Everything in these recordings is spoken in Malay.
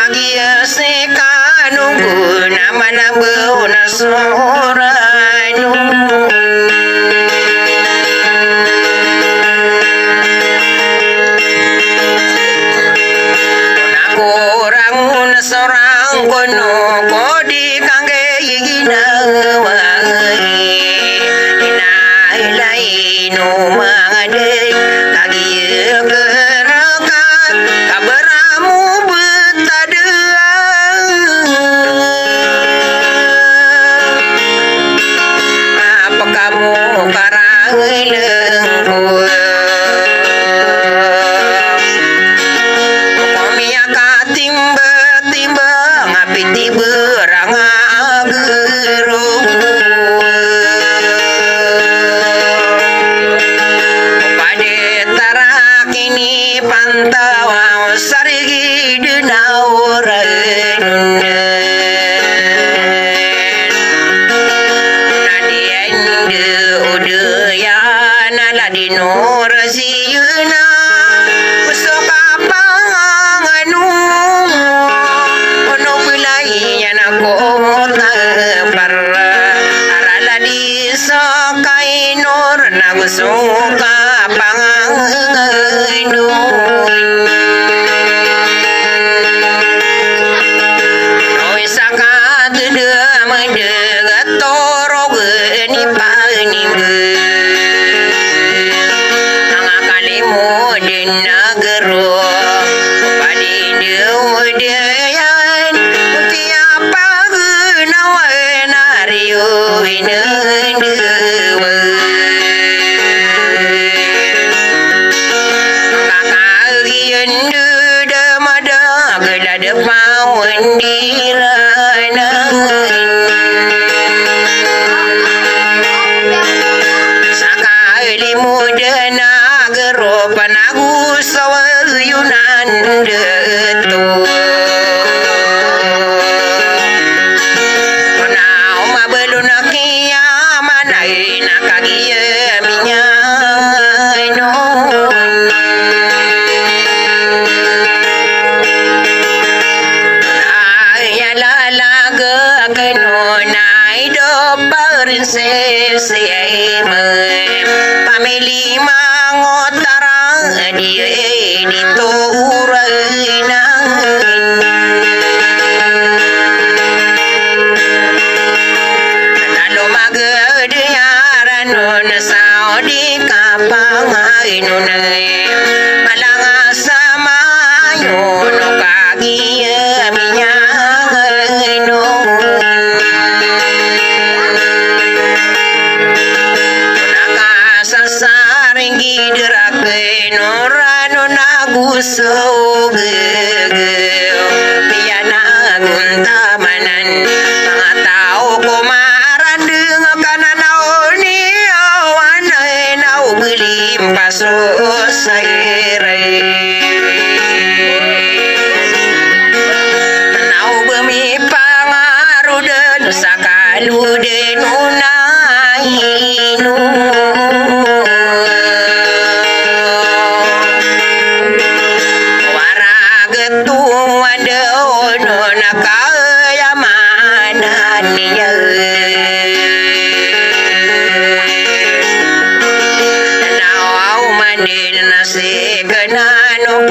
kagia sekanunggu nama nabu nasoranu nakurang nasorang kono kodi kangge igina no mangade kagia geraka kaberamu betadea apa kamu karangelengku komia katimba timba ngapiti beranga gerung pantau sarigi dinauran nadien de udaya naladinor siuna usokapanganu ono bilai yanakota parra araladi sokainor nagusuka panganu Pamili mangotara dia diturena lalu magede yaran saudi kapang ainune malanga sama yo no kagi minya no saringi derake norano naguso piana guntamanan mangatau komaran dengan kananaoni awanai nau gelim paso saire nau bemi pangaru dan sakalu denunainu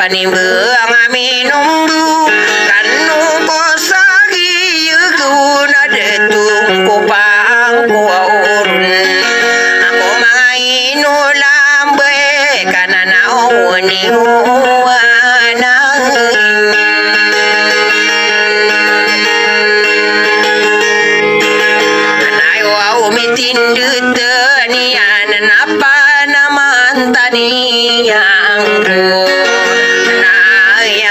panimbang aminumbu kanu kosagi yuguna detungku pangku urun aku mangainu lambe kanana oni wana anayo au mitindu tanian apa namantani yangku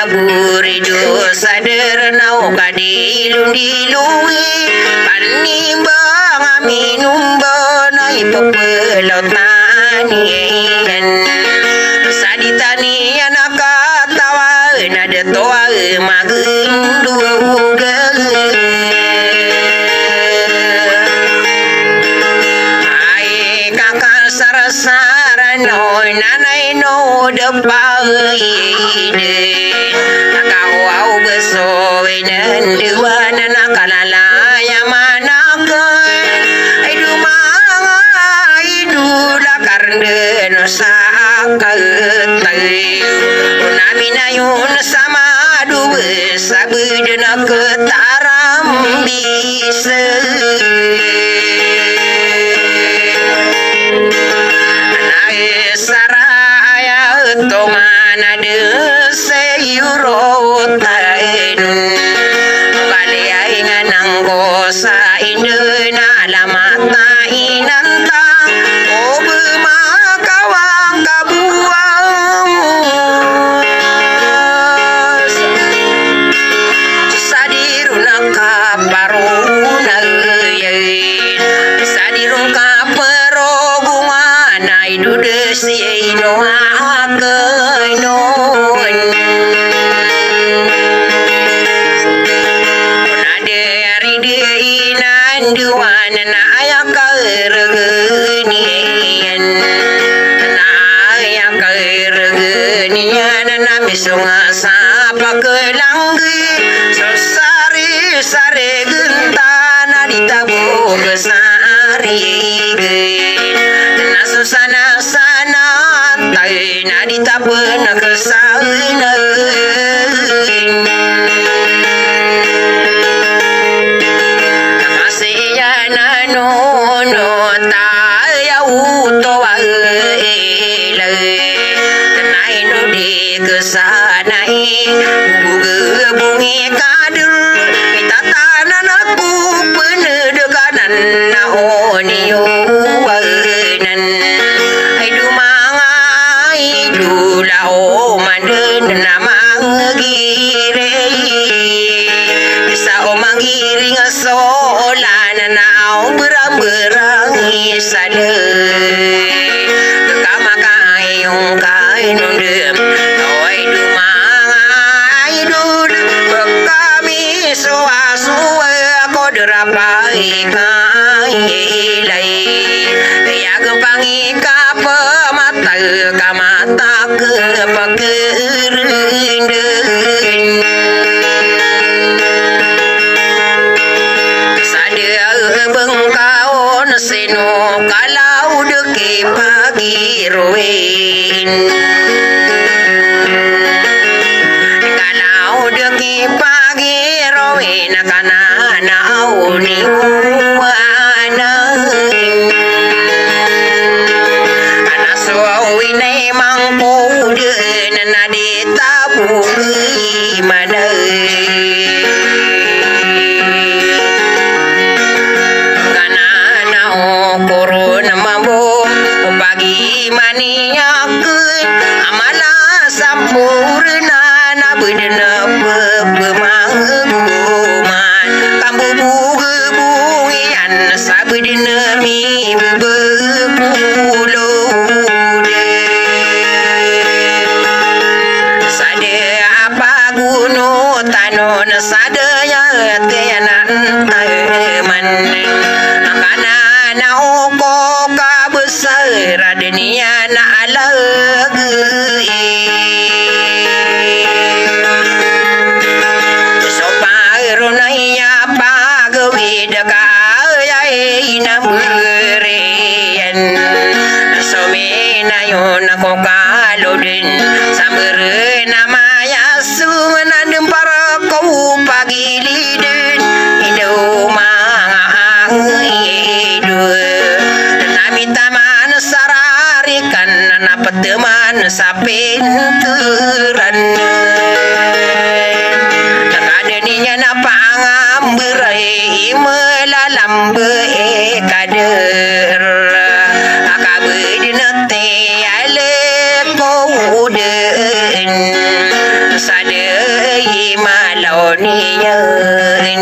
buridu sadar nau kadilun dilui panimbang aminum bonai pepelot tanian saditani anak katawa nada toa magundu ai kakak sarasaran noi nanai no depai de kau au beso dewan nakalala yamanakan idu manga idu lakarden sakatai unaminayun sama dua sabudena ketaram bisa saraya tomana de sayuro tainun kali aingan anggosa indena alamata inanta obema kawang kabuang sadiruna kaparuna sadirun kaperogungan aidu desi ino akainon naderi deinan duan na ayakairgenian na ayakairgenian na misunga sapa kelanggi sosari sare gentana ditabur sari sana sana tai nadita pena kesana kamasya nano no taya uto ele nai no di kesana buge bungi kader kita tanan aku penedekanan na onio lao manden nama ngire bisa omangiring solan nau berang-berang sade kamakai kainundem noi dumangai dud kami soa-soa koderapai kai lai ya gempangi kapa mata kamata kepakerendeng sadea bengkaon seno kalau deke pagi roen kalau deke pagi roen kana nauni wana wine mangku de nadi tabu mana kana na korona mambo pagi maniak amala sampurna na bedena pemaguman kambu bungian sabedena mi bepulo tanon sadaya tianan teman kana nau ko ka besar dunia na alagi soparuna ya pagawi deka ai na murian somena yon ko kalodin samere nama yasuna para kau pagi liden indo mangidu nami taman sararikan napa teman sapinturan kadeninya napa ngamberai melalambe kader akabedinate ale kouden sadei malonian